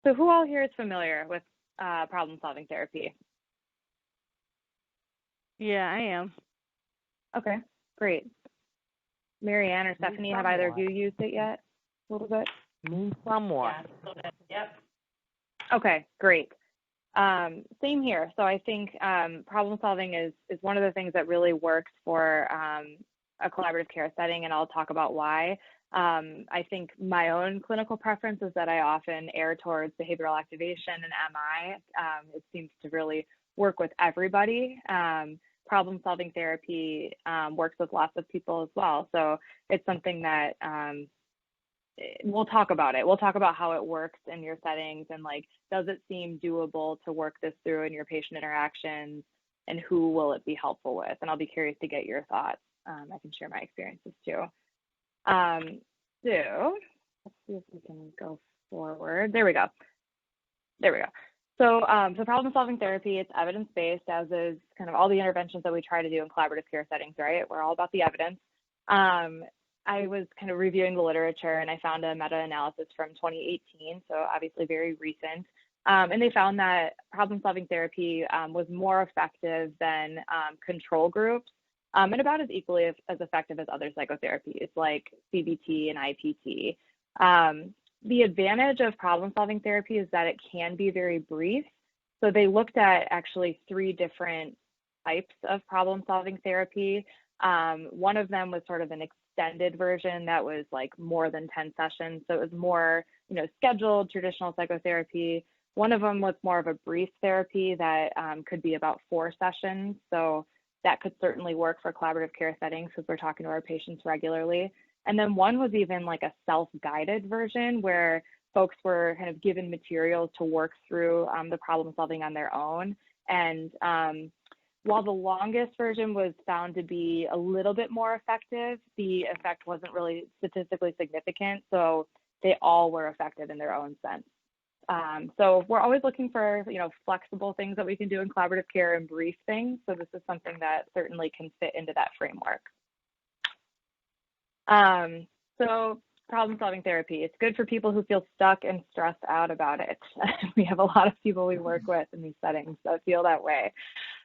So who all here is familiar with problem-solving therapy? Yeah, I am. Okay, great. Marianne or Stephanie, have either of you used it yet? A little bit? Somewhat. Yeah, a little bit. Yep. Okay, great. Same here. So I think problem solving is one of the things that really works for a collaborative care setting, and I'll talk about why. I think my own clinical preference is that I often err towards behavioral activation and MI. It seems to really work with everybody. Problem solving therapy works with lots of people as well. So it's something that we'll talk about it. We'll talk about how it works in your settings and like, does it seem doable to work this through in your patient interactions, and who will it be helpful with? And I'll be curious to get your thoughts. I can share my experiences too. So let's see if we can go forward. There we go. So problem solving therapy, it's evidence-based, as is kind of all the interventions that we try to do in collaborative care settings, right? We're all about the evidence. I was kind of reviewing the literature, and I found a meta-analysis from 2018, so obviously very recent. And they found that problem-solving therapy was more effective than control groups, and about as equally as effective as other psychotherapies like CBT and IPT. The advantage of problem-solving therapy is that it can be very brief. So they looked at actually 3 different types of problem-solving therapy. One of them was sort of an extended version that was like more than 10 sessions. So it was more, scheduled traditional psychotherapy. One of them was more of a brief therapy that could be about 4 sessions. So that could certainly work for collaborative care settings because we're talking to our patients regularly. And then one was even like a self-guided version where folks were kind of given materials to work through the problem solving on their own. And while the longest version was found to be a little bit more effective, the effect wasn't really statistically significant. So they all were effective in their own sense. So we're always looking for, flexible things that we can do in collaborative care and brief things. So this is something that certainly can fit into that framework. So problem solving therapy, it's good for people who feel stuck and stressed out about it. We have a lot of people we work with in these settings that feel that way.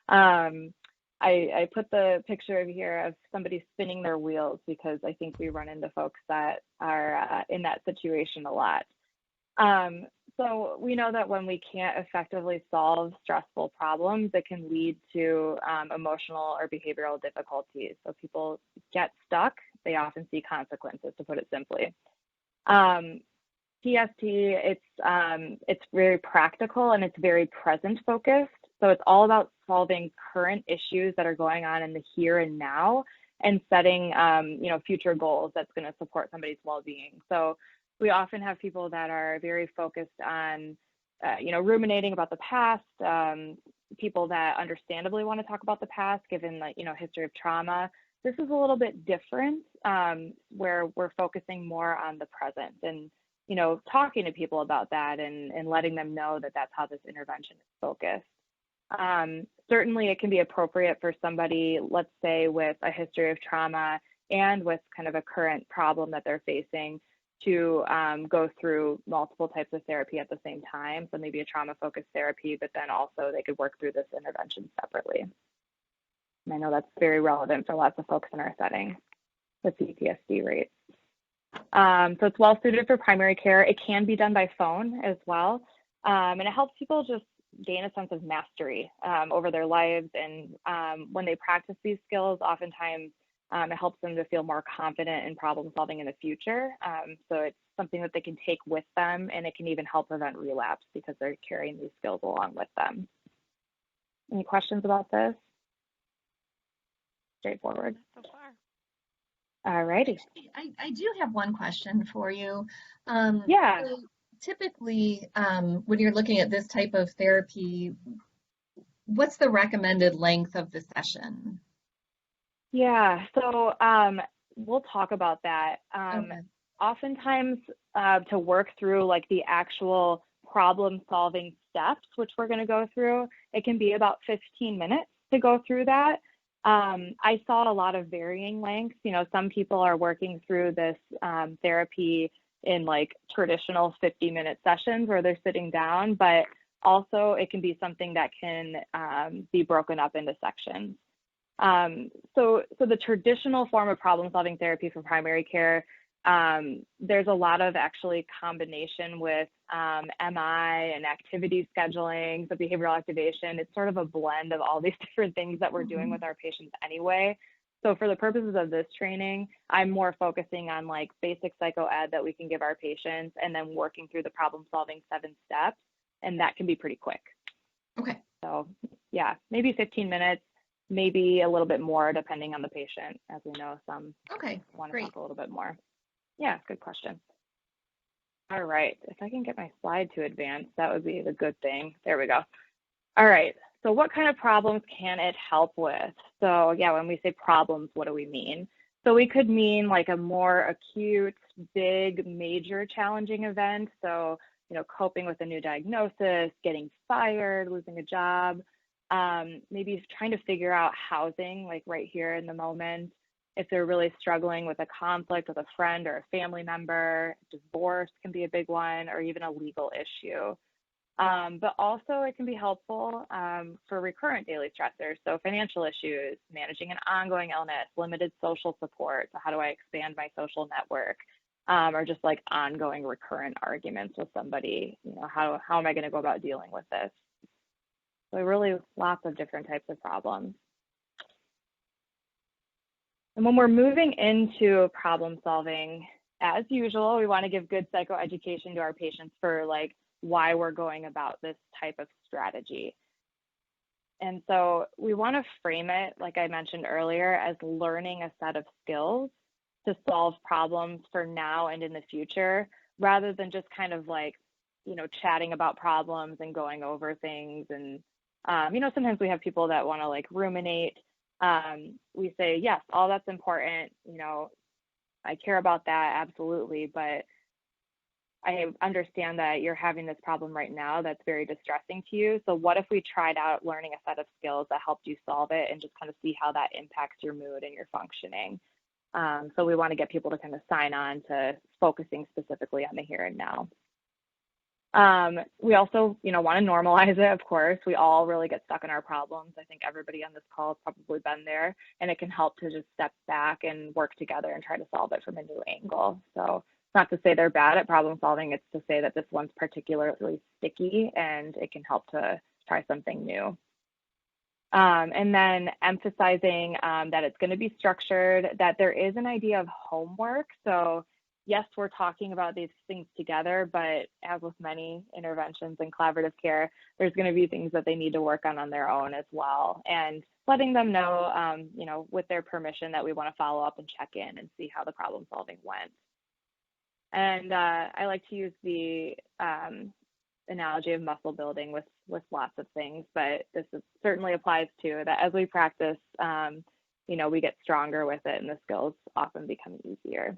I put the picture of here of somebody spinning their wheels because I think we run into folks that are in that situation a lot. So we know that when we can't effectively solve stressful problems, it can lead to emotional or behavioral difficulties. So people get stuck. They often see consequences, to put it simply. PST, it's very practical and it's very present focused. So it's all about solving current issues that are going on in the here and now and setting, future goals that's going to support somebody's well-being. So we often have people that are very focused on, ruminating about the past, people that understandably want to talk about the past, given history of trauma. This is a little bit different, where we're focusing more on the present and, talking to people about that and letting them know that that's how this intervention is focused. Certainly it can be appropriate for somebody, let's say with a history of trauma and with kind of a current problem that they're facing, to go through multiple types of therapy at the same time. So maybe a trauma-focused therapy, but then also they could work through this intervention separately. And I know that's very relevant for lots of folks in our setting, the PTSD rates. So it's well suited for primary care. It can be done by phone as well. And it helps people just gain a sense of mastery over their lives. And when they practice these skills, oftentimes it helps them to feel more confident in problem solving in the future. So it's something that they can take with them, and it can even help prevent relapse because they're carrying these skills along with them. Any questions about this? Straightforward. So far. All righty. I do have one question for you. Yeah. So typically, when you're looking at this type of therapy, what's the recommended length of the session? Yeah, so we'll talk about that. Okay. Oftentimes, to work through like the actual problem-solving steps, which we're going to go through, it can be about 15 minutes to go through that. I saw a lot of varying lengths. Some people are working through this therapy in like traditional 50-minute sessions where they're sitting down, but also it can be something that can be broken up into sections. So the traditional form of problem solving therapy for primary care, there's a lot of actually combination with MI and activity scheduling, so behavioral activation. It's sort of a blend of all these different things that we're doing with our patients anyway. So for the purposes of this training, I'm more focusing on like basic psycho ed that we can give our patients and then working through the problem solving 7 steps. And that can be pretty quick. Okay. So yeah, maybe 15 minutes, maybe a little bit more depending on the patient. As we know, some want to talk a little bit more. Yeah, good question. All right, if I can get my slide to advance, that would be the good thing. There we go. All right, so what kind of problems can it help with? So yeah, when we say problems, what do we mean? So we could mean like a more acute, big, major challenging event. So, you know, coping with a new diagnosis, getting fired, losing a job, maybe trying to figure out housing, like right here in the moment. If they're really struggling with a conflict with a friend or a family member, divorce can be a big one, or even a legal issue. But also it can be helpful for recurrent daily stressors. So financial issues, managing an ongoing illness, limited social support. So how do I expand my social network? Or just like ongoing recurrent arguments with somebody, you know, how am I going to go about dealing with this? So really lots of different types of problems. And when we're moving into problem solving, as usual, we want to give good psychoeducation to our patients for like why we're going about this type of strategy. And so we want to frame it, like I mentioned earlier, as learning a set of skills to solve problems for now and in the future, rather than just kind of like, you know, chatting about problems and going over things. And, you know, sometimes we have people that want to like ruminate. We say, yes, all that's important. You know, I care about that, absolutely. But I understand that you're having this problem right now that's very distressing to you. So what if we tried out learning a set of skills that helped you solve it and just kind of see how that impacts your mood and your functioning? So we want to get people to kind of sign on to focusing specifically on the here and now. We also, you know, want to normalize it, of course. We all really get stuck in our problems. I think everybody on this call has probably been there, and it can help to just step back and work together and try to solve it from a new angle. So it's not to say they're bad at problem solving, it's to say that this one's particularly sticky and it can help to try something new. And then emphasizing that it's going to be structured, that there is an idea of homework. So yes, we're talking about these things together, but as with many interventions in collaborative care, there's going to be things that they need to work on their own as well. And letting them know, you know, with their permission that we want to follow up and check in and see how the problem solving went. And I like to use the analogy of muscle building with lots of things, but certainly applies to that as we practice, you know, we get stronger with it and the skills often become easier.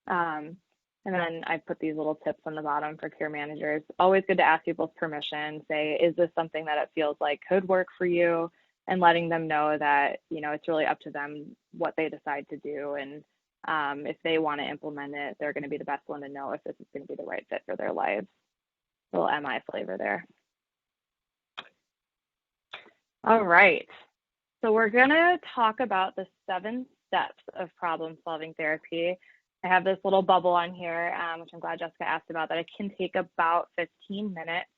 And then I put these little tips on the bottom for care managers. Always good to ask people's permission, say, is this something that it feels like could work for you? And letting them know that, you know, it's really up to them what they decide to do. And if they want to implement it, they're going to be the best one to know if this is going to be the right fit for their lives. A little MI flavor there. All right. So we're going to talk about the 7 steps of problem solving therapy. I have this little bubble on here, which I'm glad Jessica asked about, that it can take about 15 minutes.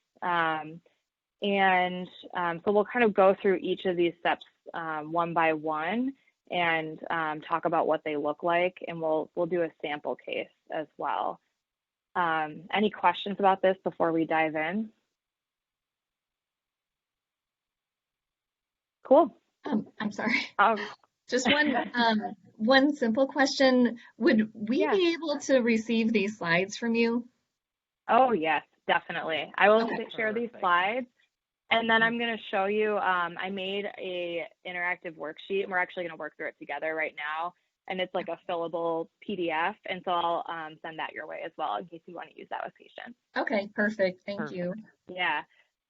So we'll kind of go through each of these steps one by one and talk about what they look like, and we'll do a sample case as well. Any questions about this before we dive in? Cool. I'm sorry. Just one simple question. Would we be able to receive these slides from you? Oh, yes, definitely. I will share these slides, and then I'm going to show you, I made a interactive worksheet, and we're actually going to work through it together right now. And it's like a fillable PDF. And so I'll send that your way as well in case you want to use that with patients. Okay, perfect. Thank you. Yeah.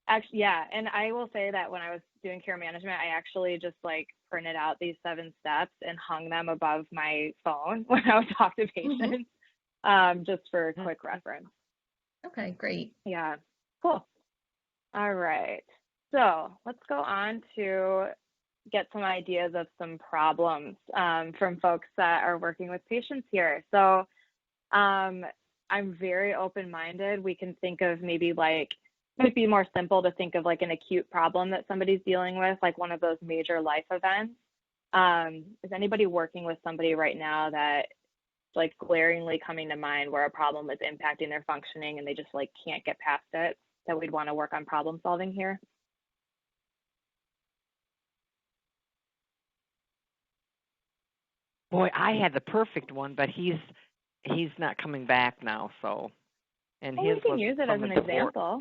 Actually, yeah. And I will say that when I was doing care management, I actually just like printed out these 7 steps and hung them above my phone when I would talk to patients. just for a quick reference. Okay, great. Yeah, cool. All right. So let's go on to get some ideas of some problems from folks that are working with patients here. So I'm very open-minded. We can think of maybe like, it might be more simple to think of like an acute problem that somebody's dealing with, like one of those major life events. Is anybody working with somebody right now that like glaringly coming to mind where a problem is impacting their functioning and they just like can't get past it, that we'd want to work on problem solving here? Boy, I had the perfect one, but he's not coming back now. So, and well, his we can was use it as from an a divorce. example.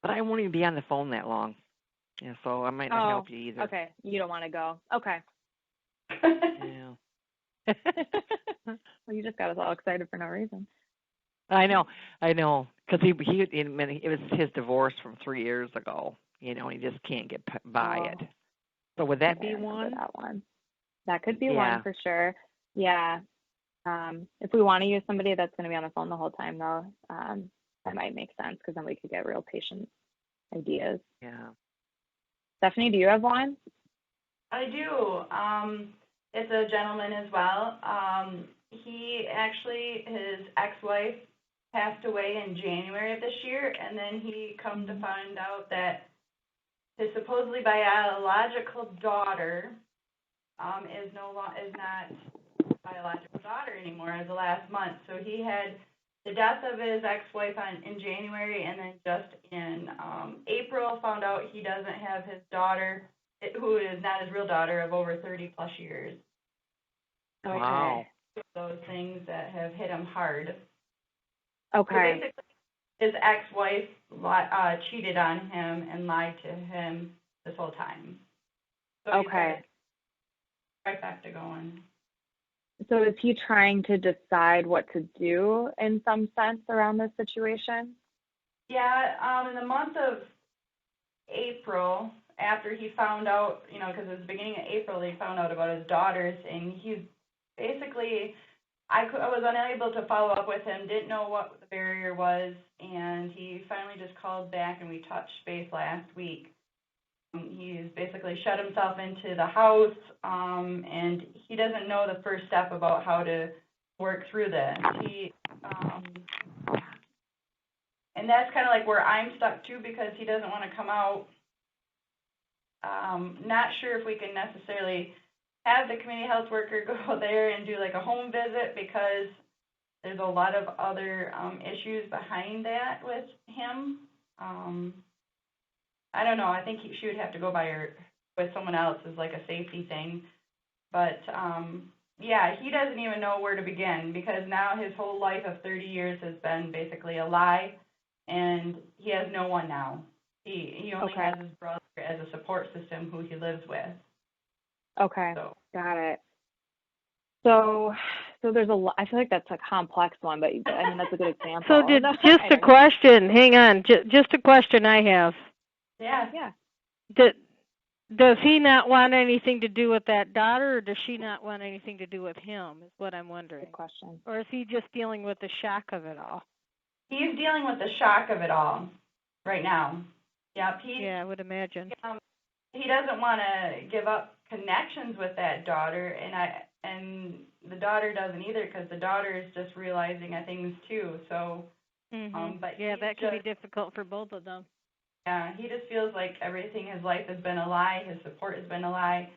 But I won't even be on the phone that long. Yeah, so I might not help you either. Okay, you don't want to go. Okay. Yeah. Well, you just got us all excited for no reason. I know, because it was his divorce from 3 years ago. You know, he just can't get by it. So would that be one? That one. That could be one for sure. Yeah. If we want to use somebody that's going to be on the phone the whole time, though, that might make sense because then we could get real patient ideas. Yeah. Stephanie, do you have one? I do. It's a gentleman as well. He actually, his ex-wife passed away in January of this year, and then he comes to find out that his supposedly biological daughter is not biological daughter anymore as of last month. So he had the death of his ex-wife in January, and then just in April found out he doesn't have his daughter, who is not his real daughter, of over 30 plus years. Okay. Wow. Those things that have hit him hard. Okay. So basically, his ex-wife cheated on him and lied to him this whole time. So okay. Trifecta going. So is he trying to decide what to do in some sense around this situation? Yeah, in the month of April, after he found out, because it was the beginning of April, he found out about his daughters, and he's basically, I was unable to follow up with him, didn't know what the barrier was, and he finally just called back, and we touched base last week. He's basically shut himself into the house, and he doesn't know the first step about how to work through this. And that's kind of like where I'm stuck too, because he doesn't want to come out. Not sure if we can necessarily have the community health worker go there and do like a home visit, because there's a lot of other issues behind that with him. I don't know. I think she would have to go by her with someone else as like a safety thing. But yeah, he doesn't even know where to begin, because now his whole life of 30 years has been basically a lie, and he has no one now. He only has his brother as a support system who he lives with. Okay, So. Got it. So there's a lot. I feel like that's a complex one, but I mean that's a good example. So just a question. Hang on, just a question I have. Yeah. Does he not want anything to do with that daughter, or does she not want anything to do with him, is what I'm wondering. Good question. Or is he just dealing with the shock of it all? He's dealing with the shock of it all right now. Yep. Yeah, I would imagine. He doesn't want to give up connections with that daughter, and the daughter doesn't either, because the daughter is just realizing things too. So, but yeah, that could be difficult for both of them. Yeah, he just feels like everything in his life has been a lie. His support has been a lie,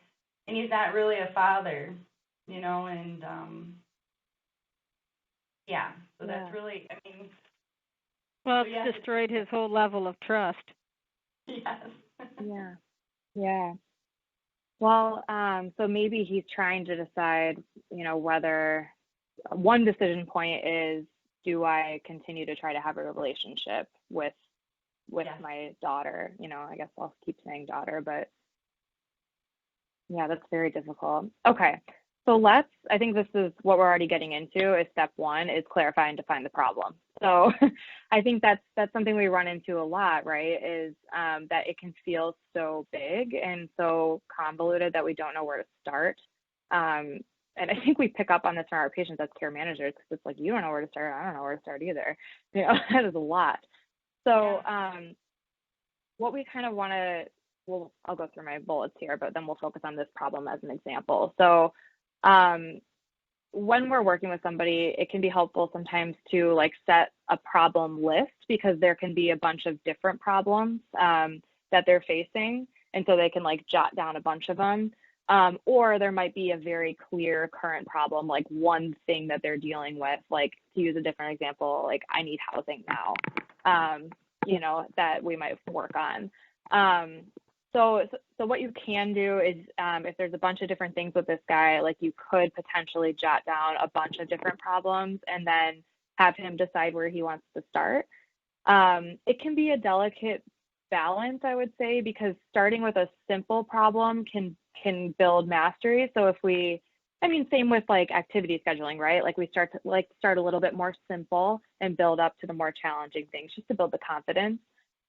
and he's not really a father, and yeah. So that's really, Well, it's destroyed his whole level of trust. Yes. Yeah. Well, so maybe he's trying to decide, whether one decision point is, do I continue to try to have a relationship with my daughter? I guess I'll keep saying daughter, but yeah, that's very difficult. Okay. So I think this is what we're already getting into, is step one is clarify and define the problem. So I think that's something we run into a lot, right? Is that it can feel so big and so convoluted that we don't know where to start. and I think we pick up on this from our patients as care managers, because it's like, you don't know where to start, I don't know where to start either. You know, that is a lot. So what we kind of want to, well, I'll go through my bullets here, but then we'll focus on this problem as an example. So when we're working with somebody, it can be helpful sometimes to like set a problem list, because there can be a bunch of different problems that they're facing. And so they can like jot down a bunch of them. Or there might be a very clear current problem, like one thing that they're dealing with, like to use a different example, like I need housing now, you know, that we might work on. So what you can do is if there's a bunch of different things with this guy, like you could potentially jot down a bunch of different problems and then have him decide where he wants to start. It can be a delicate balance, I would say, because starting with a simple problem can build mastery. So if we, I mean, same with like activity scheduling, right? Like we start a little bit more simple and build up to the more challenging things just to build the confidence.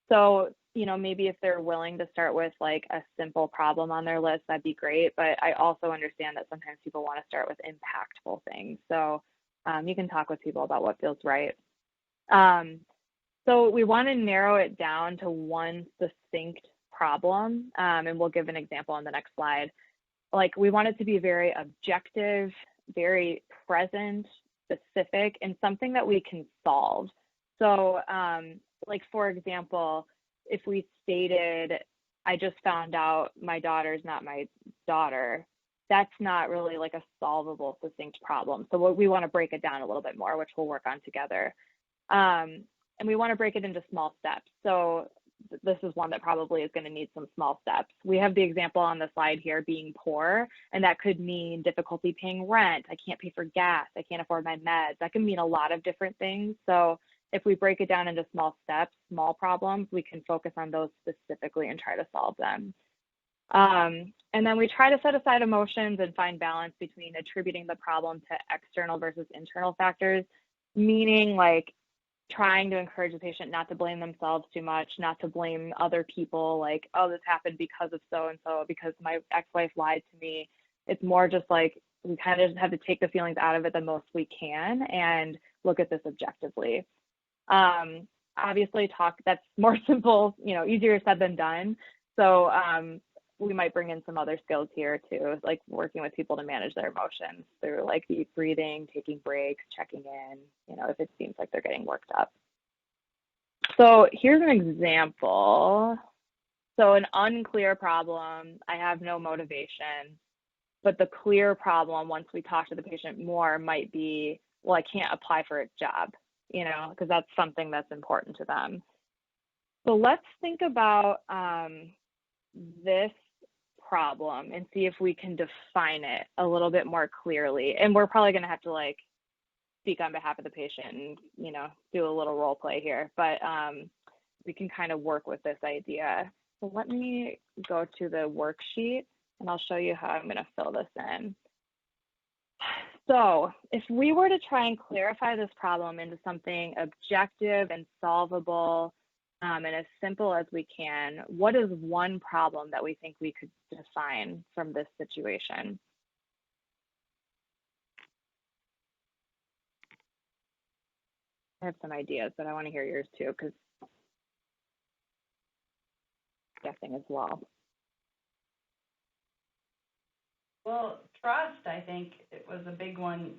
So, you know, maybe if they're willing to start with like a simple problem on their list, that'd be great. But I also understand that sometimes people want to start with impactful things. So you can talk with people about what feels right. So we want to narrow it down to one succinct problem, and we'll give an example on the next slide. Like we want it to be very objective, very present, specific, and something that we can solve. So like, for example, if we stated, I just found out my daughter's not my daughter, that's not really like a solvable, succinct problem. So we want to break it down a little bit more, which we'll work on together. And we want to break it into small steps. So this is one that probably is going to need some small steps. We have the example on the slide here, being poor, and that could mean difficulty paying rent. I can't pay for gas. I can't afford my meds. That can mean a lot of different things. So if we break it down into small steps, small problems, we can focus on those specifically and try to solve them. And then we try to set aside emotions and find balance between attributing the problem to external versus internal factors, meaning like trying to encourage the patient not to blame themselves too much, not to blame other people, like, oh, this happened because of so-and-so, because my ex-wife lied to me. It's more just like we kind of just have to take the feelings out of it the most we can and look at this objectively. Obviously that's more simple, you know, easier said than done. So we might bring in some other skills here too, like working with people to manage their emotions through like deep breathing, taking breaks, checking in, you know, if it seems like they're getting worked up. So here's an example. So an unclear problem, I have no motivation, but the clear problem, once we talk to the patient more, might be, well, I can't apply for a job, you know, because that's something that's important to them. So let's think about this problem and see if we can define it a little bit more clearly. And we're probably going to have to like speak on behalf of the patient and, you know, do a little role play here, but we can kind of work with this idea. So let me go to the worksheet and I'll show you how I'm going to fill this in. So if we were to try and clarify this problem into something objective and solvable and as simple as we can, what is one problem that we think we could define from this situation? I have some ideas, but I want to hear yours too, because guessing as well. Well, trust, I think it was a big one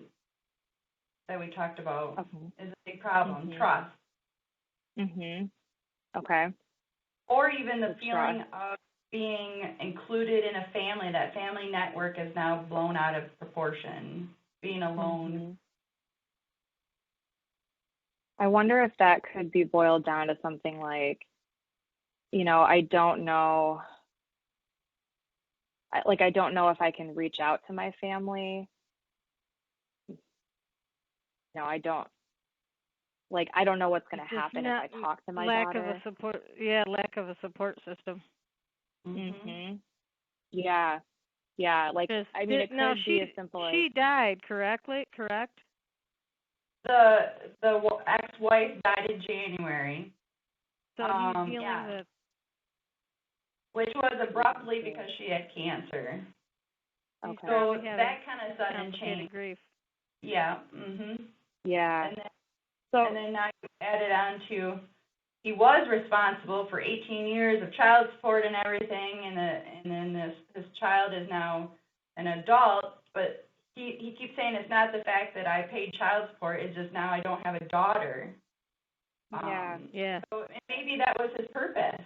that we talked about, is a big problem, trust. Okay. Or even the feeling of being included in a family. That family network is now blown out of proportion, being alone. I wonder if that could be boiled down to something like, you know, I don't know if I can reach out to my family. No, I don't know what's going to happen if I talk to my daughter. Lack of a support system. Yeah. Like, I mean, it could be as simple as... She died, correct? The ex-wife died in January. So he's dealing with... Which was abruptly because she had cancer. Okay. So Probably having that kind of sudden complicated change. grief. Yeah. Mhm. Yeah. And then So and then now you added on to he was responsible for 18 years of child support and everything, and then this child is now an adult, but he keeps saying it's not the fact that I paid child support, it's just now I don't have a daughter. yeah. Yeah. So maybe that was his purpose.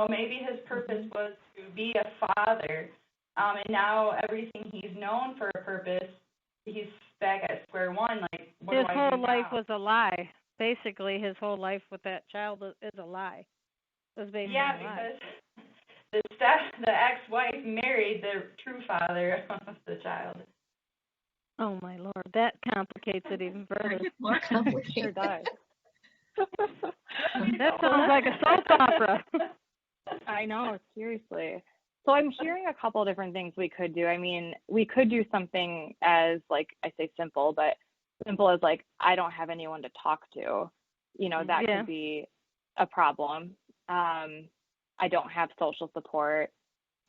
Maybe his purpose was to be a father, and now everything he's known for a purpose, he's back at square one. Like, what His do I whole do life now? was a lie. Basically, his whole life with that child is a lie. It was basically Yeah, a lie. because the ex-wife married the true father of the child. Oh my Lord, that complicates it even further. More Sure complicated. does. That sounds like a soap opera. I know, seriously. So I'm hearing a couple different things we could do. I mean, we could do something as, like, I say simple, but simple as, like, I don't have anyone to talk to. That Yeah. could be a problem. I don't have social support.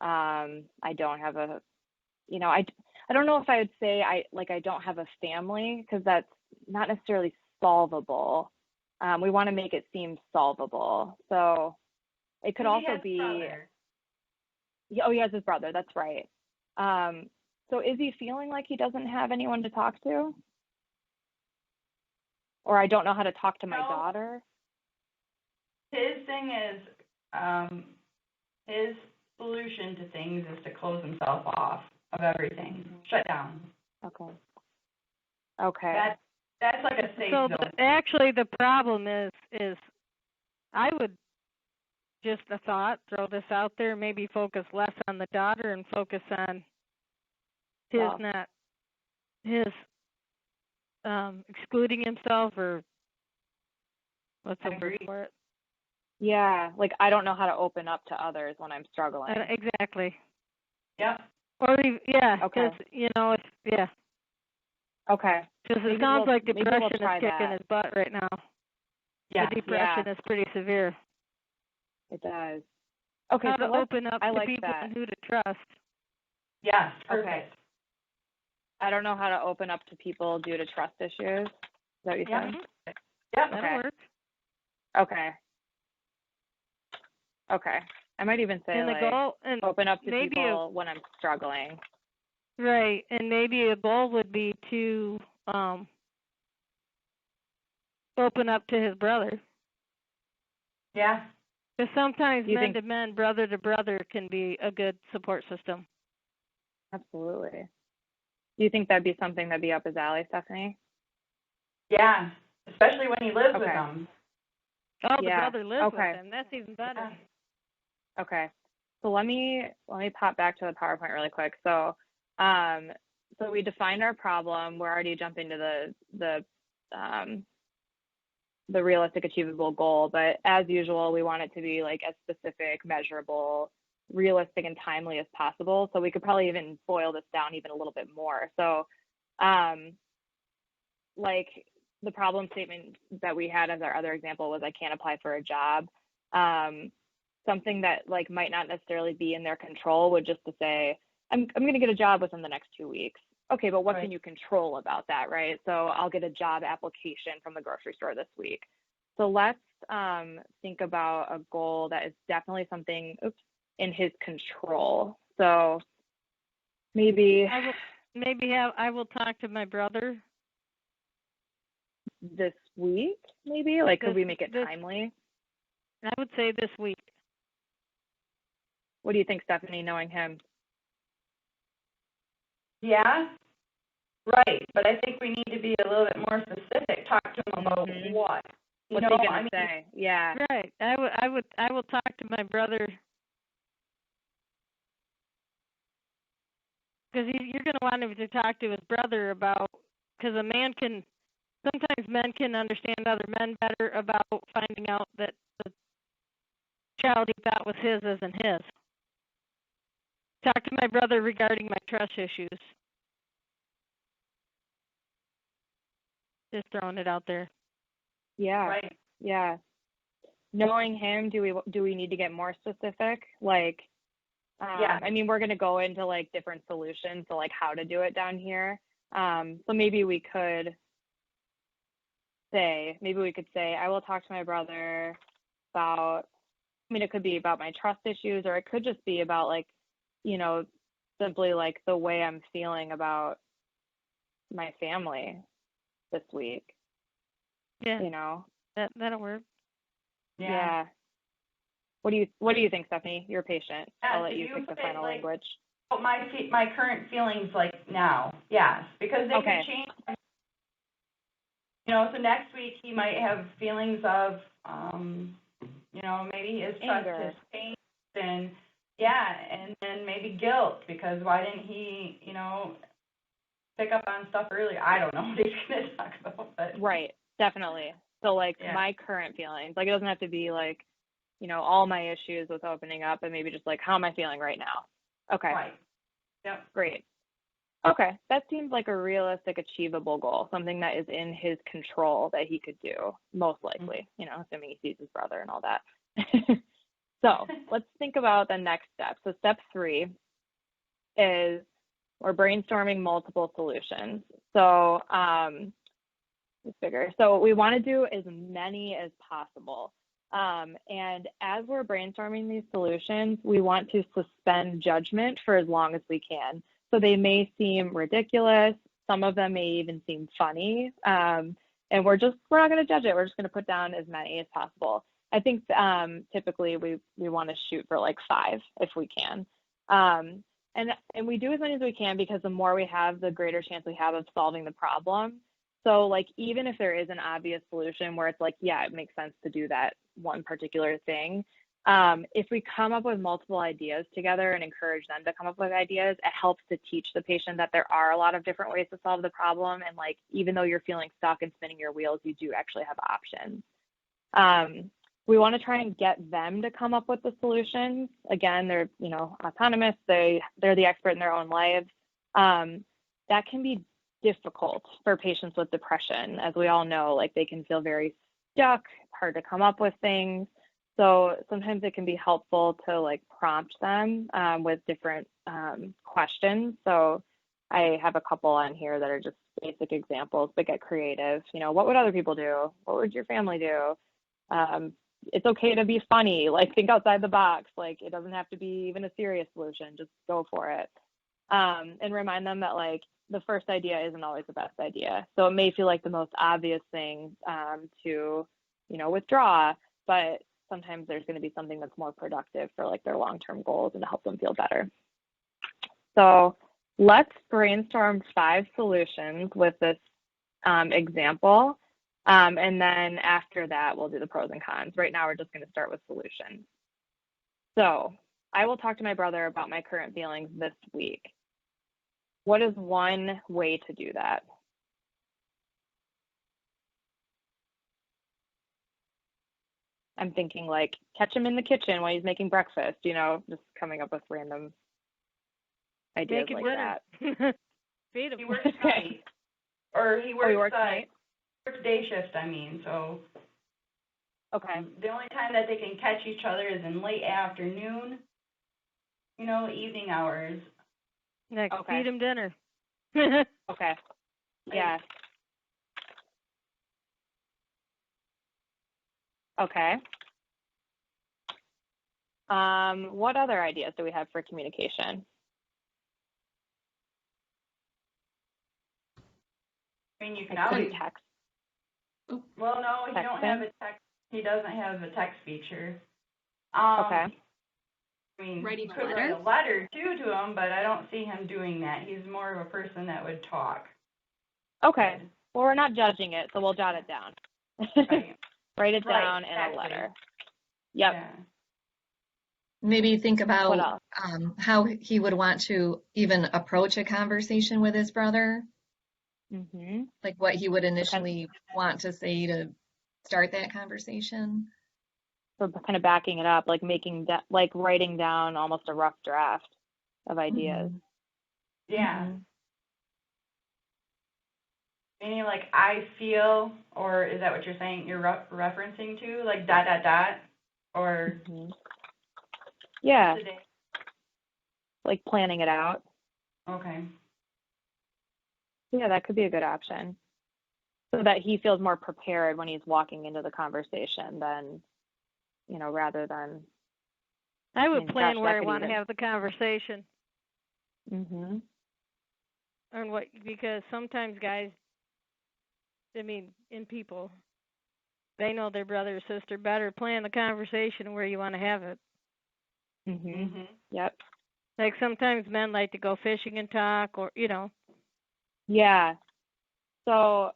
I don't have I don't know if I would say I don't have a family, because that's not necessarily solvable. We want to make it seem solvable. So it could Maybe also his be, brother. oh, he has his brother. That's right. So is he feeling like he doesn't have anyone to talk to? Or I don't know how to talk to my No. daughter? His thing is, his solution to things is to close himself off of everything, shut down. Okay. Okay. That's like a safe So zone. actually, the problem is I would just a thought, throw this out there, maybe focus less on the daughter and focus on his Well, not his excluding himself, or what's the word Agree. for it? yeah, like I don't know how to open up to others when I'm struggling. Exactly. Yep. Or yeah, Okay. because yeah, Okay. because Maybe it sounds like maybe depression try is kicking that. his butt right now. Yeah. The depression is pretty severe. It does. Okay, How so to let's, open up I to like people that. and who to trust. Yes. Okay. Perfect. I don't know how to open up to people due to trust issues. Is that what you Yep. said? Yep. That'll Okay. work. Okay. Okay. I might even say, And the like, goal, and open up to maybe people when I'm struggling. right, and maybe a goal would be to open up to his brother. Yeah. Because sometimes You men think- to men, brother to brother can be a good support system. Absolutely. Do you think that'd be something that'd be up his alley, Stephanie? Yeah. Especially when he lives with Okay. them. Oh, the Yeah. brother lives Okay. with him. That's even better. Yeah. Okay. So let me pop back to the PowerPoint really quick. So so we defined our problem. We're already jumping to the realistic achievable goal, but as usual, we want it to be like as specific, measurable, realistic, and timely as possible. So we could probably even boil this down even a little bit more. So like the problem statement that we had as our other example was I can't apply for a job. Something that like might not necessarily be in their control would just to say, I'm going to get a job within the next 2 weeks. Okay, but what Right. can you control about that, right? So I'll get a job application from the grocery store this week. So let's think about a goal that is definitely something in his control. So maybe I will talk to my brother. this week, maybe? Like, could we make it this- timely? I would say this week. What do you think, Stephanie, knowing him? Yeah. Right. But I think we need to be a little bit more specific. Talk to him about Mhm. what. What's he gonna say? Yeah. Right. I will talk to my brother, because you're going to want him to talk to his brother about, because sometimes men can understand other men better about finding out that the child he thought was his isn't his. Talk to my brother regarding my trust issues. Just throwing it out there. Yeah. Right. Yeah. Knowing him, do we need to get more specific? Like, I mean, we're going to go into like different solutions, so like how to do it down here. So maybe we could say, I will talk to my brother about, I mean, it could be about my trust issues, or it could just be about like, you know, simply like the way I'm feeling about my family this week. Yeah. You know? That'll work. Yeah. What do you think, Stephanie? You're patient. I'll let you pick the final language. My current feelings like now, yes, because they could change. You know, so next week he might have feelings of, you know, maybe his trust has changed, and and then maybe guilt because why didn't he, you know, pick up on stuff earlier? I don't know what he's gonna talk about, but right, definitely. So like my current feelings, like it doesn't have to be like, you know, all my issues with opening up, and maybe just like, how am I feeling right now? Okay. Right. Yep. Great. Okay. That seems like a realistic, achievable goal, something that is in his control that he could do, most likely, you know, assuming he sees his brother and all that. So let's think about the next step. So step 3 is we're brainstorming multiple solutions. So so we want to do as many as possible. And as we're brainstorming these solutions, we want to suspend judgment for as long as we can. So they may seem ridiculous. Some of them may even seem funny. And we're not going to judge it. We're just going to put down as many as possible. I think typically we want to shoot for like 5 if we can. And we do as many as we can because the more we have, the greater chance we have of solving the problem. So like, even if there is an obvious solution where it's like, yeah, it makes sense to do that one particular thing. If we come up with multiple ideas together and encourage them to come up with ideas, it helps to teach the patient that there are a lot of different ways to solve the problem. And like, even though you're feeling stuck and spinning your wheels, you do actually have options. We want to try and get them to come up with the solutions. Again, they're, you know, autonomous. They're the expert in their own lives. That can be difficult for patients with depression. As we all know, like they can feel very stuck, hard to come up with things. So sometimes it can be helpful to like prompt them with different questions. So I have a couple on here that are just basic examples, but get creative. You know, what would other people do? What would your family do? It's okay to be funny, like think outside the box. Like it doesn't have to be even a serious solution, just go for it. And remind them that like the first idea isn't always the best idea. So it may feel like the most obvious thing to, you know, withdraw, but sometimes there's going to be something that's more productive for like their long-term goals and to help them feel better. So let's brainstorm 5 solutions with this example. And then after that, we'll do the pros and cons. Right now, we're just going to start with solutions. So I will talk to my brother about my current feelings this week. What is one way to do that? I'm thinking like catch him in the kitchen while he's making breakfast, you know, just coming up with random ideas like that. Feed him. He works night. Or he works night? Works day shift, I mean, so. Okay. The only time that they can catch each other is in late afternoon, you know, evening hours. Next, feed him dinner. Okay. Yeah. Okay. What other ideas do we have for communication? I mean, you can always text. Well, no, he don't have a text. He doesn't have a text feature. Okay. I mean, Writing you could write a letter too to him, but I don't see him doing that. He's more of a person that would talk. Okay. Well, we're not judging it, so we'll jot it down. Right. Write it down in a letter. Yep. Yeah. Maybe think about how he would want to even approach a conversation with his brother. Mm-hmm. Like what he would initially want to say to start that conversation. So kind of backing it up, like like writing down almost a rough draft of ideas. Mm-hmm. Yeah. Mm-hmm. Meaning like I feel, or is that what you're saying? You're referencing to like ... or. Mm-hmm. Yeah. like planning it out. Okay. Yeah, that could be a good option. So that he feels more prepared when he's walking into the conversation than, rather than. I would gosh, plan where that I could want to even. have the conversation, Mhm. and because sometimes guys, in people, they know their brother or sister better. Plan the conversation where you want to have it. Mhm. Yep. Like sometimes men like to go fishing and talk, or Yeah. So,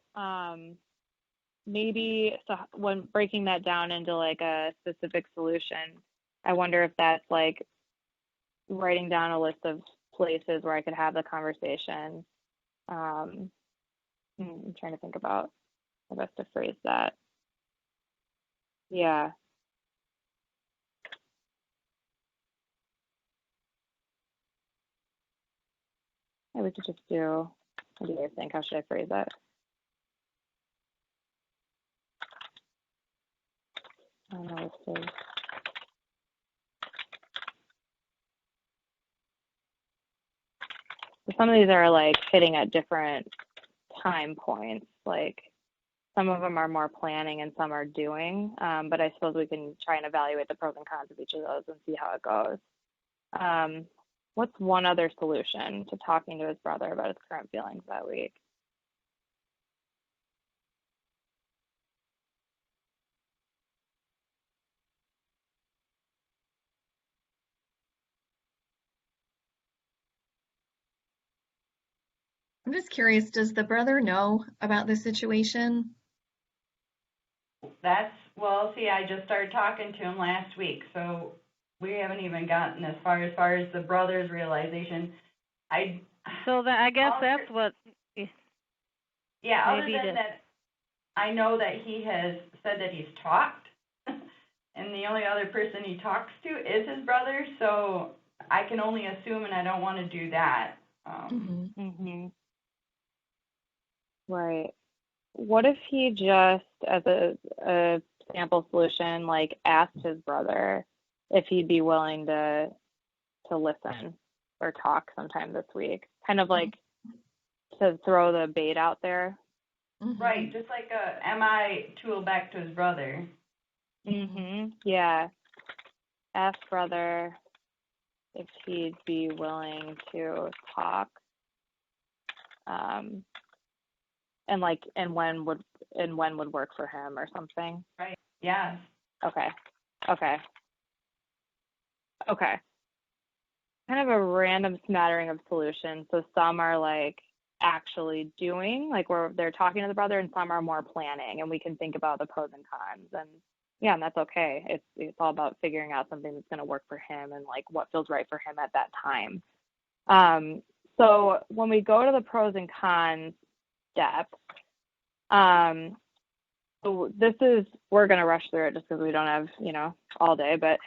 maybe so when breaking that down into like a specific solution, I wonder if that's like writing down a list of places where I could have the conversation. I'm trying to think about how best to phrase that. Yeah. I would just do, what do you guys think? How should I phrase that? I don't know what to say. So some of these are like hitting at different time points. Like some of them are more planning and some are doing. But I suppose we can try and evaluate the pros and cons of each of those and see how it goes. What's one other solution to talking to his brother about his current feelings that week? I'm just curious, does the brother know about this situation? Well, see, I just started talking to him last week, so we haven't even gotten as far as the brother's realization. So that I guess All- that's what. Yeah, other Maybe than that, I know that he has said that he's talked, and the only other person he talks to is his brother, so I can only assume, and I don't want to do that. Right. What if he just, as a sample solution, like asked his brother if he'd be willing to listen or talk sometime this week? Kind of like to throw the bait out there. Right, just like a MI tool back to his brother. Yeah. Ask brother if he'd be willing to talk. And when would work for him or something. Right. Yes. Okay. Kind of a random smattering of solutions. So some are like actually doing, like where they're talking to the brother, and some are more planning, and we can think about the pros and cons. And yeah, and that's okay. It's all about figuring out something that's going to work for him and like what feels right for him at that time. So when we go to the pros and cons step, so we're going to rush through it just because we don't have, all day, but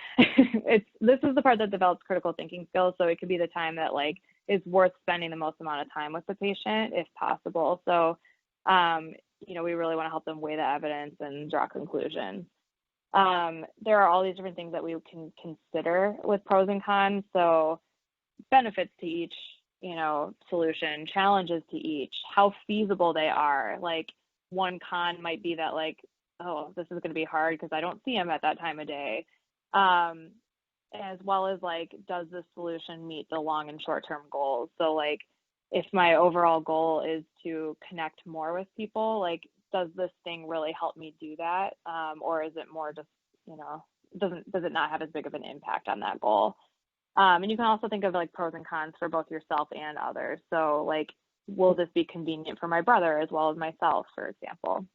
this is the part that develops critical thinking skills. So it could be the time that like is worth spending the most amount of time with the patient if possible. So, we really want to help them weigh the evidence and draw conclusions. There are all these different things that we can consider with pros and cons. So benefits to each, solution, challenges to each, how feasible they are. Like one con might be that like, oh, this is going to be hard because I don't see him at that time of day. As well as like, does this solution meet the long and short term goals? So like, if my overall goal is to connect more with people, like, does this thing really help me do that? Or is it more just, does it not have as big of an impact on that goal? And you can also think of like pros and cons for both yourself and others. So like, will this be convenient for my brother as well as myself, for example?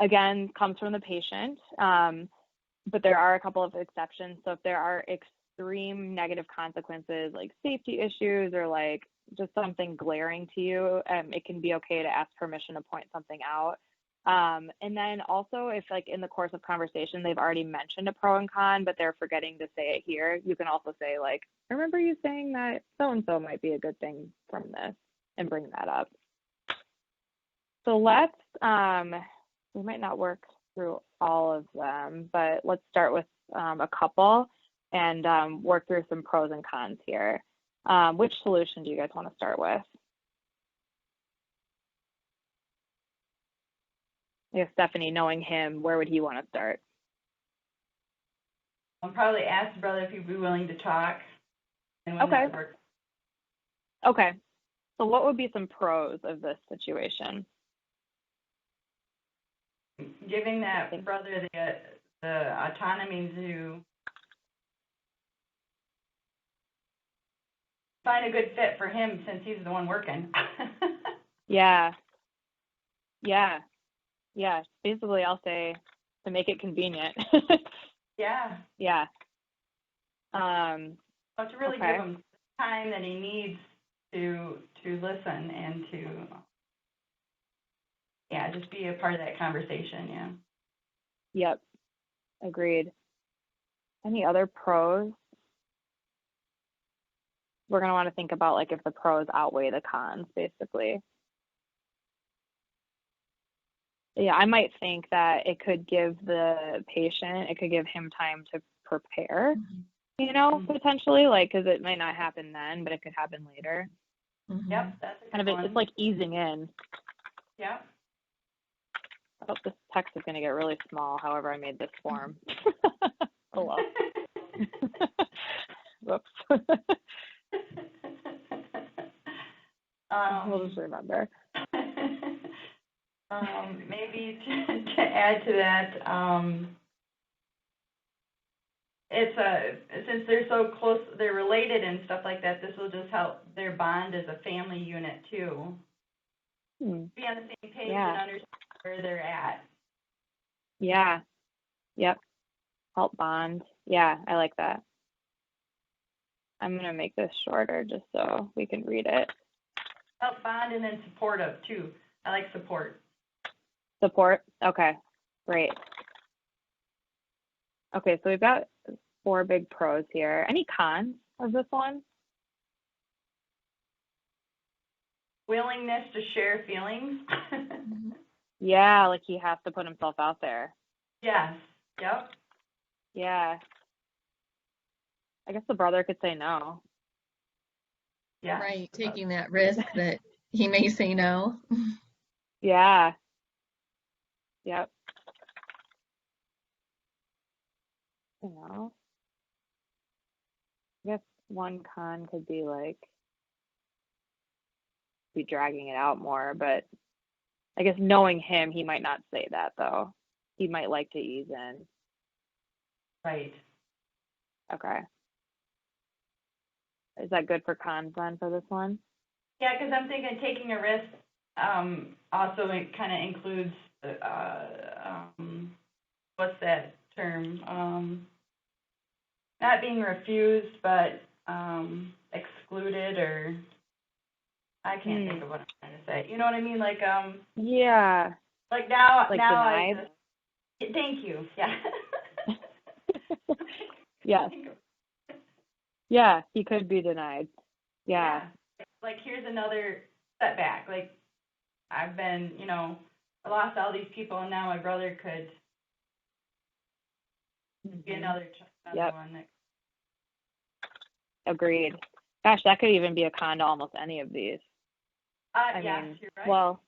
Again, comes from the patient, but there are a couple of exceptions. So if there are extreme negative consequences like safety issues or like just something glaring to you, it can be okay to ask permission to point something out. And then also if like in the course of conversation, they've already mentioned a pro and con, but they're forgetting to say it here, you can also say like, I remember you saying that so-and-so might be a good thing from this, and bring that up. So let's, we might not work through all of them, but let's start with a couple. and work through some pros and cons here. Which solution do you guys want to start with? I guess Stephanie, knowing him, where would he want to start? I'll probably ask the brother if he'd be willing to talk. And when Okay. that works. Okay. So what would be some pros of this situation? Giving that brother the autonomy to find a good fit for him since he's the one working. Yeah. Basically, I'll say to make it convenient. Yeah. Yeah. But to really Okay. give him the time that he needs to listen and to, just be a part of that conversation, yeah. Yep. Agreed. Any other pros? We're going to want to think about like if the pros outweigh the cons, basically. Yeah, I might think that it could give the patient, it could give him time to prepare, potentially, like, because it might not happen then, but it could happen later. Yep, that's a good Kind of, one. it's like easing in. Yep. Oh, this text is going to get really small, however I made this form. Oh, well. Whoops. We'll just remember. Maybe to add to that, since they're so close, they're related and stuff like that, this will just help their bond as a family unit too. Be on the same page and understand where they're at. Yeah. Yep. Help bond. Yeah, I like that. I'm going to make this shorter just so we can read it. Help bond and then supportive too. I like support. Support? Okay, great. Okay, so we've got 4 big pros here. Any cons of this one? Willingness to share feelings. Yeah, like he has to put himself out there. Yes. Yep. Yeah. I guess the brother could say no. Yeah. Right, taking that risk that he may say no. Yeah. Yep. I guess one con could be like be dragging it out more, but I guess knowing him, he might not say that though. He might like to ease in. Right. Okay. Is that good for cons then for this one? Yeah, because I'm thinking taking a risk also it kind of includes what's that term? Not being refused, but excluded, or I can't think of what I'm trying to say. You know what I mean? Like Yeah. Like now denied? Thank you. Yeah. Yes. Yeah, he could be denied. Yeah. Like here's another setback. Like I've been, I lost all these people, and now my brother could be another one. Agreed. Gosh, that could even be a con to almost any of these. I mean, you're right. well,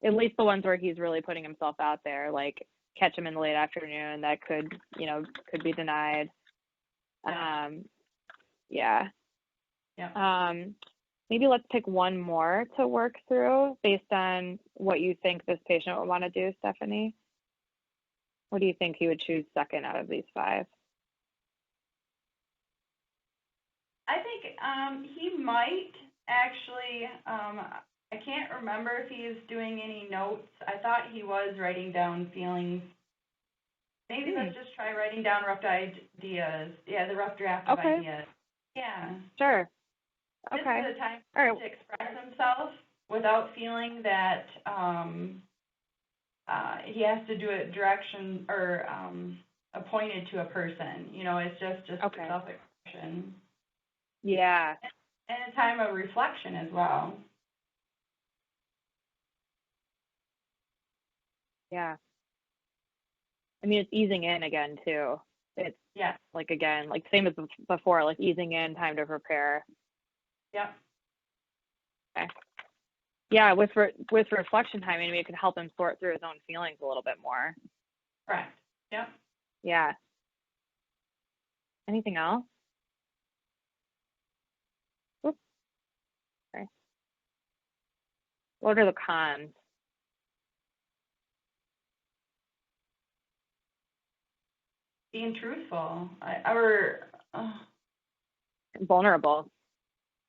at least the ones where he's really putting himself out there, like catch him in the late afternoon, that could be denied. Yeah. Maybe let's pick one more to work through based on what you think this patient would want to do, Stephanie. What do you think he would choose second out of these 5? I think he might actually, I can't remember if he is doing any notes. I thought he was writing down feelings. Maybe let's just try writing down rough ideas. Yeah, the rough draft of ideas. Yeah. Sure. This Okay. is a time to express himself without feeling that he has to do it direction or appointed to a person. It's just self-expression. Yeah. And a time of reflection as well. Yeah. I mean, it's easing in again, too. It's Yeah. like, again, like same as before, like easing in, time to prepare. Yep. Okay. Yeah, with reflection time, it could help him sort through his own feelings a little bit more. Correct. Yep. Yeah. Anything else? Oops. Okay. What are the cons? Being truthful. Vulnerable.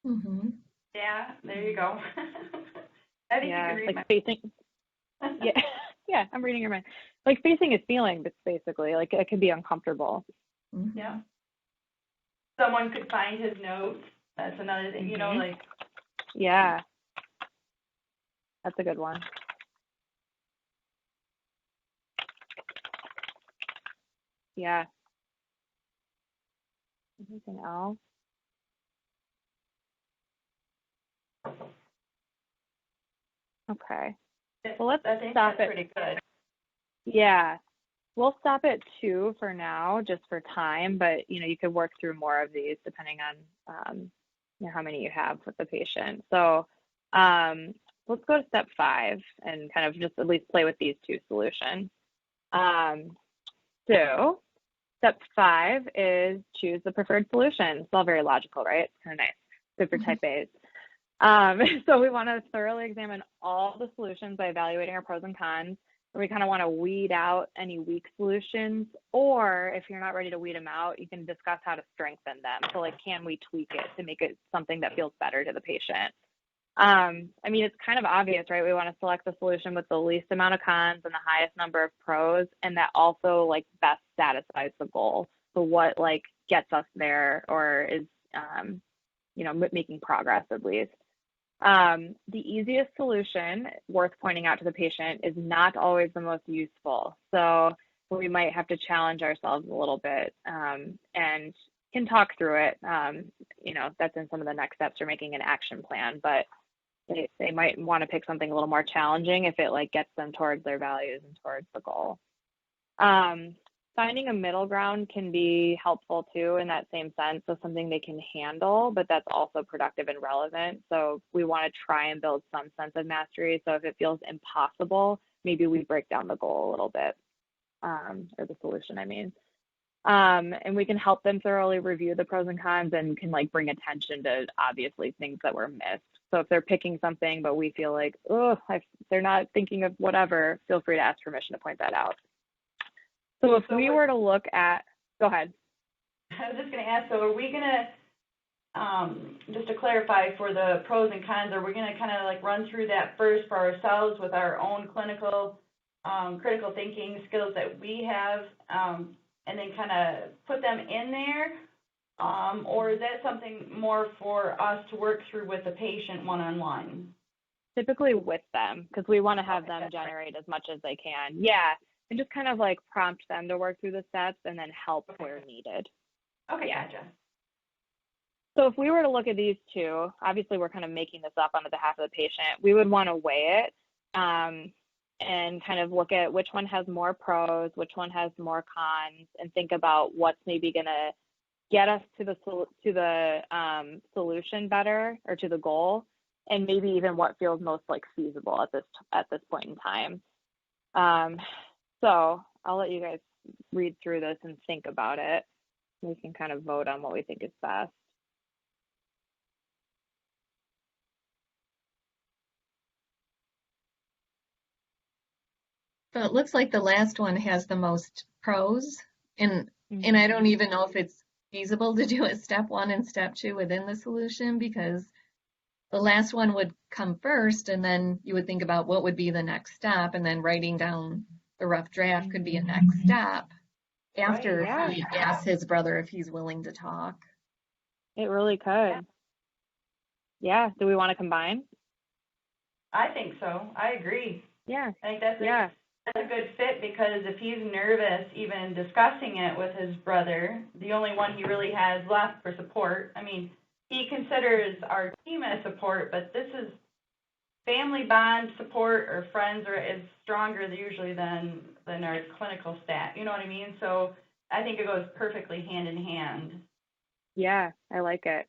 Mm-hmm. Yeah, there you go. I think you can read like my facing. Yeah, yeah, I'm reading your mind. Like facing his feelings, basically. Like it can be uncomfortable. Mm-hmm. Yeah. Someone could find his notes. That's another thing, like. Yeah. That's a good one. Yeah. Anything else? Okay. Well, let's stop it. Pretty good. Yeah. We'll stop at 2 for now, just for time, but you could work through more of these depending on how many you have with the patient. So let's go to step 5 and kind of just at least play with these 2 solutions. So step 5 is choose the preferred solution. It's all very logical, right? It's kind of nice. Good for type A's. So we want to thoroughly examine all the solutions by evaluating our pros and cons. We kind of want to weed out any weak solutions, or if you're not ready to weed them out, you can discuss how to strengthen them. So like, can we tweak it to make it something that feels better to the patient? It's kind of obvious, right? We want to select the solution with the least amount of cons and the highest number of pros, and that also like best satisfies the goal. So what like gets us there, or is, making progress at least. The easiest solution, worth pointing out to the patient, is not always the most useful. So we might have to challenge ourselves a little bit and can talk through it. That's in some of the next steps for making an action plan, but they might want to pick something a little more challenging if it like gets them towards their values and towards the goal. Finding a middle ground can be helpful too in that same sense. So something they can handle, but that's also productive and relevant. So we want to try and build some sense of mastery. So if it feels impossible, maybe we break down the goal a little bit, or the solution, and we can help them thoroughly review the pros and cons and can like bring attention to obviously things that were missed. So if they're picking something, but we feel like, they're not thinking of whatever, feel free to ask permission to point that out. So if we were to look at, go ahead. I was just going to ask, so are we going to, just to clarify for the pros and cons, are we going to kind of like run through that first for ourselves with our own clinical, critical thinking skills that we have, and then kind of put them in there? Or is that something more for us to work through with the patient one-on-one? Typically with them, because we want to have them generate as much as they can. Yeah. And just kind of like prompt them to work through the steps and then help where needed. Okay, yeah. Gotcha. So if we were to look at these 2, obviously we're kind of making this up on behalf of the patient. We would want to weigh it and kind of look at which one has more pros, which one has more cons, and think about what's maybe going to get us to the solution better, or to the goal, and maybe even what feels most like feasible at this point in time. So I'll let you guys read through this and think about it. We can kind of vote on what we think is best. So it looks like the last one has the most pros, and I don't even know if it's feasible to do it step 1 and step 2 within the solution, because the last one would come first, and then you would think about what would be the next step, and then writing down the rough draft could be a next step after he asks his brother if he's willing to talk. It really could. Yeah. Do we want to combine? I think so. I agree. Yeah. I think that's a good fit, because if he's nervous even discussing it with his brother, the only one he really has left for support, he considers our team as support, but this is family bond support, or friends, or is stronger usually than our clinical staff. You know what I mean? So I think it goes perfectly hand in hand. Yeah, I like it.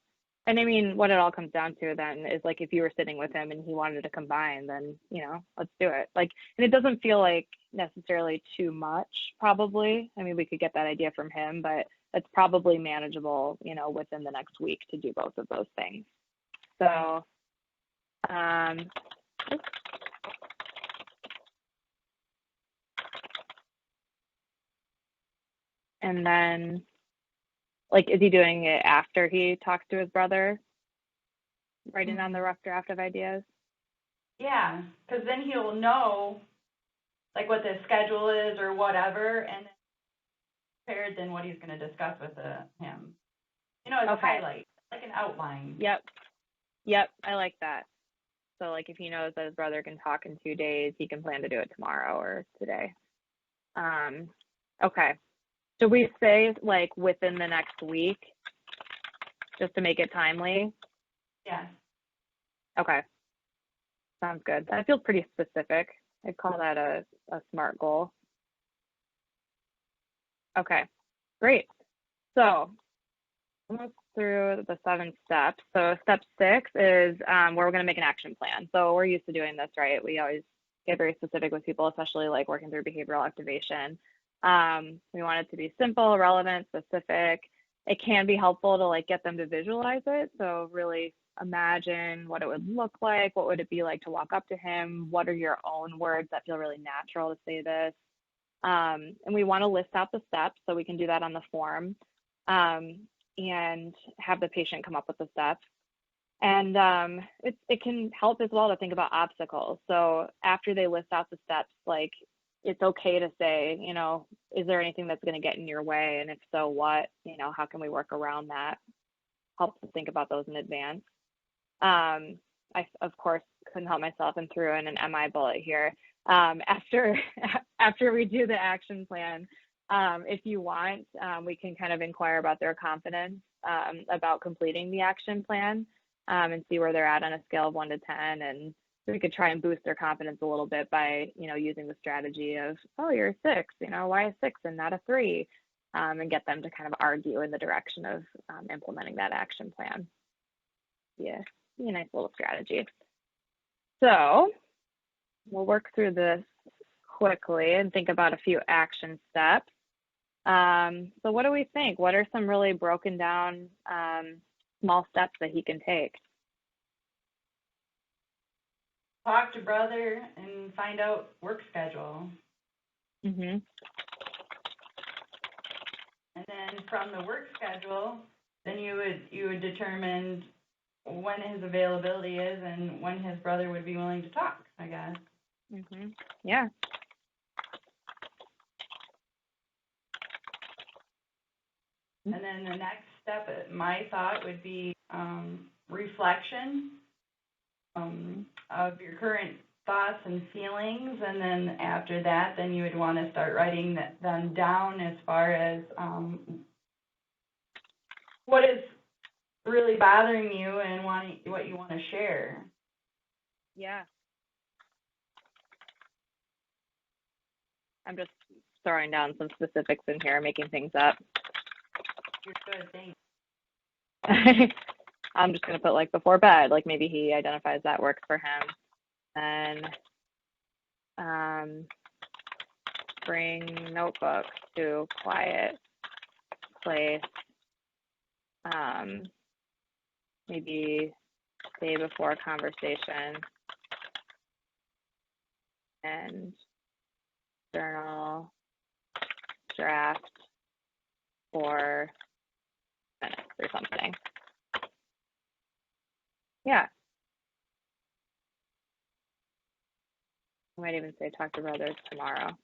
And I mean, what it all comes down to then is like if you were sitting with him and he wanted to combine, then, let's do it. Like, and it doesn't feel like necessarily too much, probably. I mean, we could get that idea from him, but it's probably manageable, within the next week to do both of those things. So, and then, like, is he doing it after he talks to his brother, writing on the rough draft of ideas? Yeah, because then he'll know, like, what the schedule is or whatever, and then prepared than what he's going to discuss with him. As a highlight, like an outline. Yep, I like that. So, like, if he knows that his brother can talk in 2 days, he can plan to do it tomorrow or today. Okay. Should we say, like, within the next week, just to make it timely? Yeah. Okay. Sounds good. That feels pretty specific. I'd call that a SMART goal. Okay, great. So, almost through the 7 steps. So step 6 is where we're going to make an action plan. So we're used to doing this, right? We always get very specific with people, especially like working through behavioral activation. We want it to be simple, relevant, specific. It can be helpful to like get them to visualize it. So really imagine what it would look like. What would it be like to walk up to him? What are your own words that feel really natural to say this? And we want to list out the steps so we can do that on the form. And have the patient come up with the steps. And it can help as well to think about obstacles. So after they list out the steps, like it's okay to say, is there anything that's going to get in your way? And if so, what? How can we work around that? Help to think about those in advance. I, of course, couldn't help myself and threw in an MI bullet here. After we do the action plan, if you want, we can kind of inquire about their confidence about completing the action plan and see where they're at on a scale of 1 to 10. And we could try and boost their confidence a little bit by, using the strategy of, oh, you're a 6, why a 6 and not a 3? And get them to kind of argue in the direction of implementing that action plan. Yeah, be a nice little strategy. So we'll work through this quickly and think about a few action steps. So what do we think? What are some really broken down small steps that he can take? Talk to brother and find out work schedule. Mm-hmm. And then from the work schedule, then you would determine when his availability is and when his brother would be willing to talk, I guess. Mm-hmm. Yeah. And then the next step, my thought would be reflection of your current thoughts and feelings, and then after that, then you would want to start writing them down as far as what is really bothering you and what you want to share. Yeah. I'm just throwing down some specifics in here, making things up. You're good, thanks. I'm just going to put like before bed, like maybe he identifies that works for him. And bring notebooks to quiet place. Maybe day before conversation. And journal draft for minutes or something. Yeah. I might even say talk to brothers tomorrow.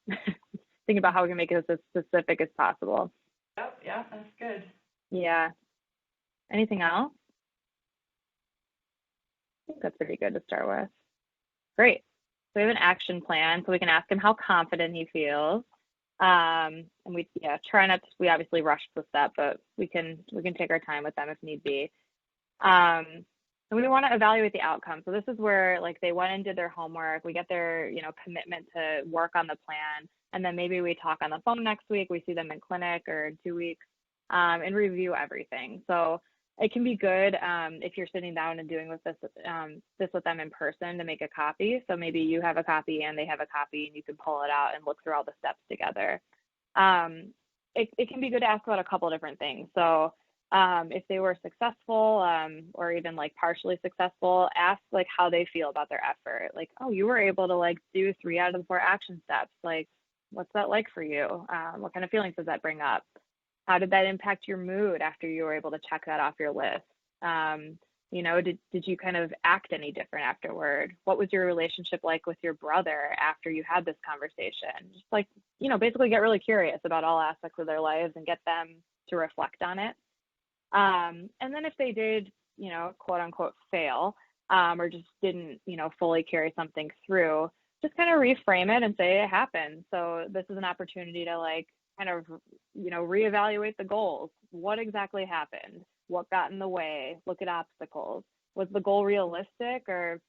Think about how we can make it as specific as possible. Yep, yeah, that's good. Yeah. Anything else? I think that's pretty good to start with. Great. So we have an action plan, so we can ask him how confident he feels. And we try not to, we obviously rush the step, but we can take our time with them if need be. And we want to evaluate the outcome. So this is where like they went and did their homework. We get their, you know, commitment to work on the plan. And then maybe we talk on the phone next week. We see them in clinic or in 2 weeks and review everything. So it can be good if you're sitting down and doing this with them in person to make a copy. So maybe you have a copy and they have a copy and you can pull it out and look through all the steps together. It can be good to ask about a couple different things. So if they were successful or even like partially successful, ask like how they feel about their effort. Like, oh, you were able to like do 3 out of the 4 action steps. Like, what's that like for you? What kind of feelings does that bring up? How did that impact your mood after you were able to check that off your list? You know, did you kind of act any different afterward? What was your relationship like with your brother after you had this conversation? Just like, you know, basically get really curious about all aspects of their lives and get them to reflect on it. And then if they did, you know, quote unquote fail, or just didn't, you know, fully carry something through, just kind of reframe it and say it happened. So this is an opportunity to like kind of, you know, reevaluate the goals. What exactly happened? What got in the way? Look at obstacles. Was the goal realistic, or,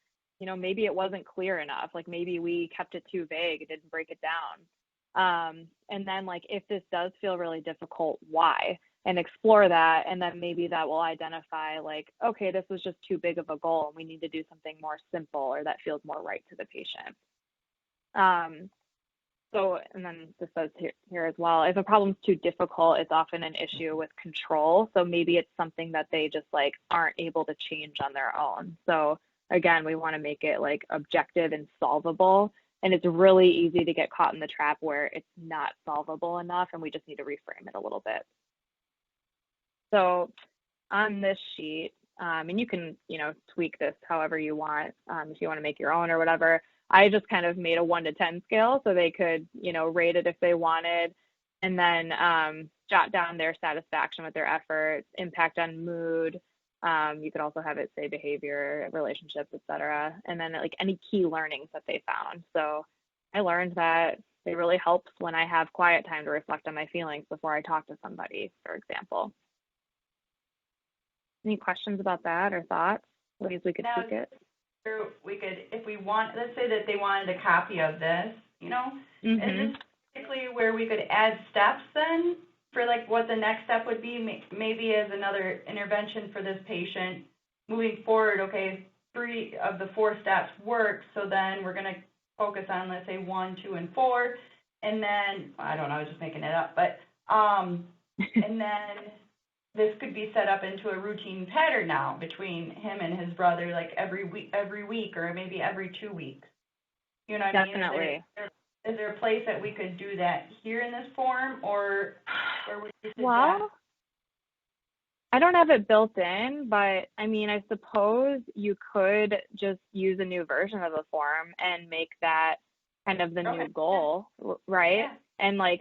you know, maybe it wasn't clear enough? Like maybe we kept it too vague, it didn't break it down. And then like, if this does feel really difficult, why? And explore that. And then maybe that will identify like, okay, this was just too big of a goal and we need to do something more simple or that feels more right to the patient. So, and then this says here as well, if a problem's too difficult, it's often an issue with control. So maybe it's something that they just like aren't able to change on their own. So again, we want to make it like objective and solvable. And it's really easy to get caught in the trap where it's not solvable enough and we just need to reframe it a little bit. So on this sheet, and you can, you know, tweak this however you want, if you want to make your own or whatever. I just kind of made a 1 to 10 scale so they could, you know, rate it if they wanted, and then jot down their satisfaction with their efforts, impact on mood. You could also have it say behavior, relationships, etc. And then like any key learnings that they found. So I learned that it really helps when I have quiet time to reflect on my feelings before I talk to somebody, for example. Any questions about that or thoughts? Ways we could tweak it? We could, if we want, let's say that they wanted a copy of this, you know, is this basically where we could add steps then for like what the next step would be, maybe as another intervention for this patient moving forward? Okay, 3 of the 4 steps work, so then we're going to focus on, let's say, 1, 2, and 4, and then, I don't know, I was just making it up, but, and then this could be set up into a routine pattern now between him and his brother, like every week, or maybe every 2 weeks. You know what I mean? Definitely. Is there a place that we could do that here in this form, or where would you suggest? Well, I don't have it built in, but I mean, I suppose you could just use a new version of the form and make that kind of the new goal, right? Yeah. And like,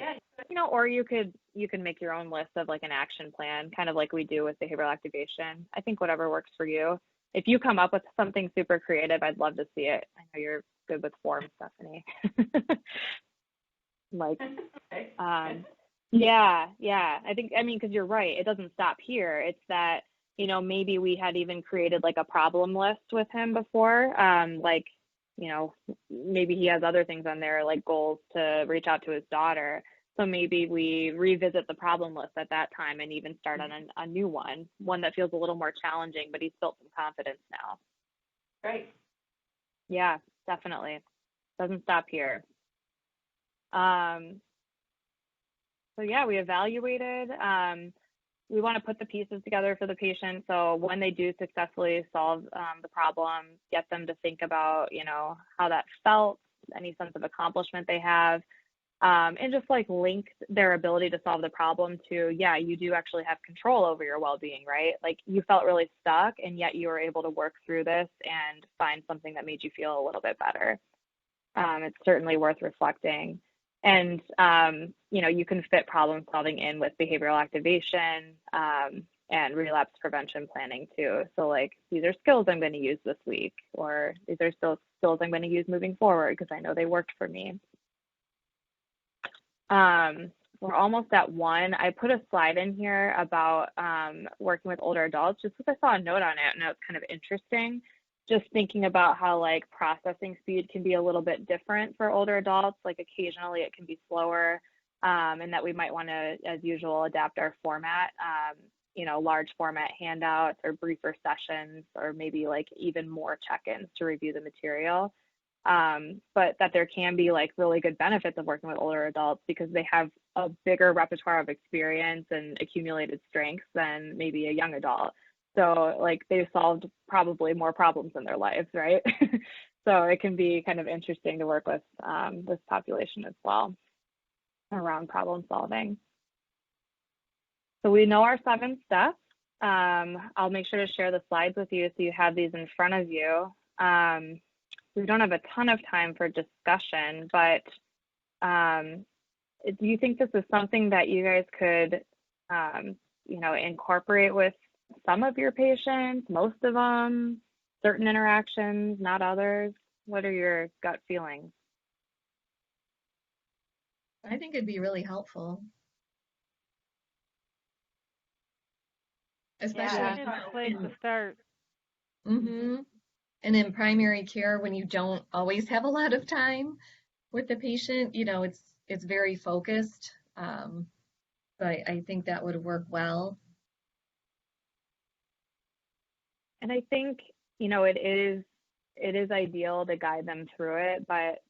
you know, or you could make your own list of like an action plan, kind of like we do with behavioral activation. I think whatever works for you. If you come up with something super creative, I'd love to see it. I know you're good with forms, Stephanie. Like, yeah. I mean, because you're right. It doesn't stop here. It's that, you know, maybe we had even created like a problem list with him before, like, you know, maybe he has other things on there, like goals to reach out to his daughter. So maybe we revisit the problem list at that time and even start on a new one that feels a little more challenging, but he's built some confidence now. Right. Yeah, definitely. Doesn't stop here. So yeah, we evaluated. We want to put the pieces together for the patient. So when they do successfully solve the problem, get them to think about, you know, how that felt, any sense of accomplishment they have, and just like link their ability to solve the problem to, yeah, you do actually have control over your well-being, right? Like you felt really stuck and yet you were able to work through this and find something that made you feel a little bit better. It's certainly worth reflecting. And, you know, you can fit problem solving in with behavioral activation and relapse prevention planning too. So like, these are skills I'm going to use this week, or these are still skills I'm going to use moving forward because I know they worked for me. we're almost at 1. I put a slide in here about working with older adults just because I saw a note on it and it was kind of interesting. Just thinking about how like processing speed can be a little bit different for older adults. Like occasionally it can be slower, and that we might want to, as usual, adapt our format. Large format handouts or briefer sessions, or maybe like even more check-ins to review the material. But that there can be like really good benefits of working with older adults because they have a bigger repertoire of experience and accumulated strengths than maybe a young adult. So like they've solved probably more problems in their lives, right? So it can be kind of interesting to work with this population as well around problem solving. So we know our 7 steps. I'll make sure to share the slides with you so you have these in front of you. We don't have a ton of time for discussion, but do you think this is something that you guys could, incorporate with some of your patients, most of them, certain interactions, not others? What are your gut feelings? I think it'd be really helpful. Especially it's a place to start. And in primary care, when you don't always have a lot of time with the patient, it's very focused. So I think that would work well. And I think, it is ideal to guide them through it, but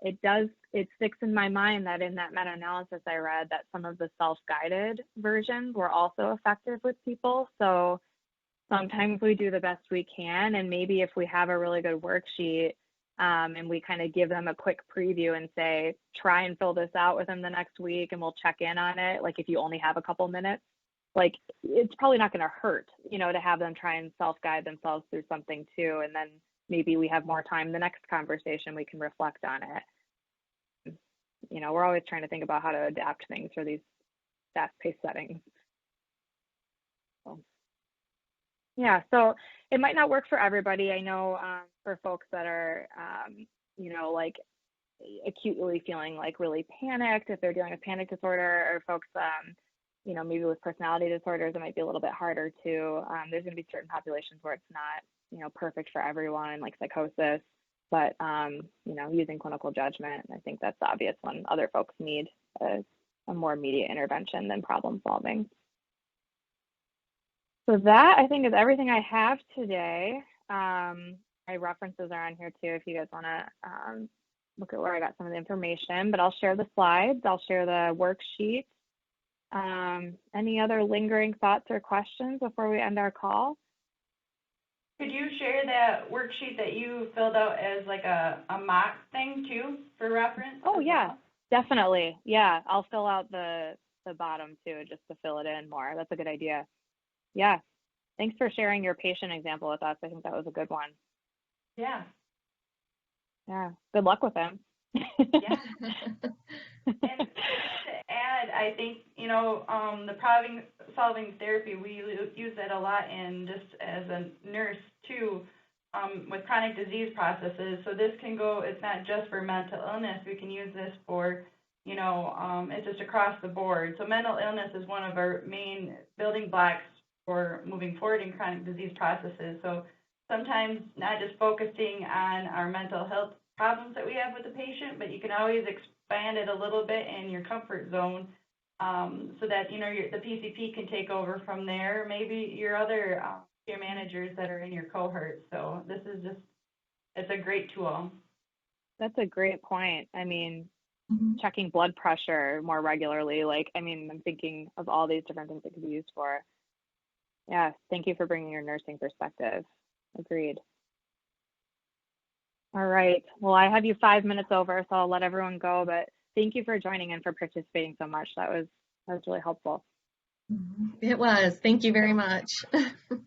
it sticks in my mind that in that meta-analysis I read that some of the self-guided versions were also effective with people. So sometimes we do the best we can, and maybe if we have a really good worksheet and we kind of give them a quick preview and say, try and fill this out within the next week and we'll check in on it. Like if you only have a couple minutes, like it's probably not going to hurt, to have them try and self-guide themselves through something too. And then maybe we have more time the next conversation, we can reflect on it. We're always trying to think about how to adapt things for these fast-paced settings. So it might not work for everybody. I know for folks that are, like acutely feeling like really panicked, if they're dealing with panic disorder, or folks, maybe with personality disorders, it might be a little bit harder too. There's going to be certain populations where it's not, perfect for everyone, like psychosis, but, using clinical judgment, I think that's obvious when other folks need a more immediate intervention than problem solving. So that, I think, is everything I have today. My references are on here too if you guys want to look at where I got some of the information, but I'll share the slides. I'll share the worksheet. Any other lingering thoughts or questions before we end our call? Could you share that worksheet that you filled out as like a mock thing too for reference? Oh yeah, definitely. Yeah, I'll fill out the bottom too just to fill it in more. That's a good idea. Yeah. Thanks for sharing your patient example with us. I think that was a good one. Yeah. Yeah. Good luck with him. Yeah. And to add, I think, the problem-solving therapy, we use that a lot in just as a nurse too, with chronic disease processes. So this can go, it's not just for mental illness. We can use this for, it's just across the board. So mental illness is one of our main building blocks for moving forward in chronic disease processes. So sometimes not just focusing on our mental health problems that we have with the patient, but you can always expand it a little bit in your comfort zone, so that, the PCP can take over from there, maybe your other care managers that are in your cohort. So this is just, it's a great tool. That's a great point. I mean, checking blood pressure more regularly, I'm thinking of all these different things it could be used for. Yeah, thank you for bringing your nursing perspective. Agreed. All right. Well, I have you 5 minutes over, so I'll let everyone go. But thank you for joining and for participating so much. That was really helpful. It was. Thank you very much.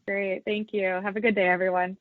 Great. Thank you. Have a good day, everyone.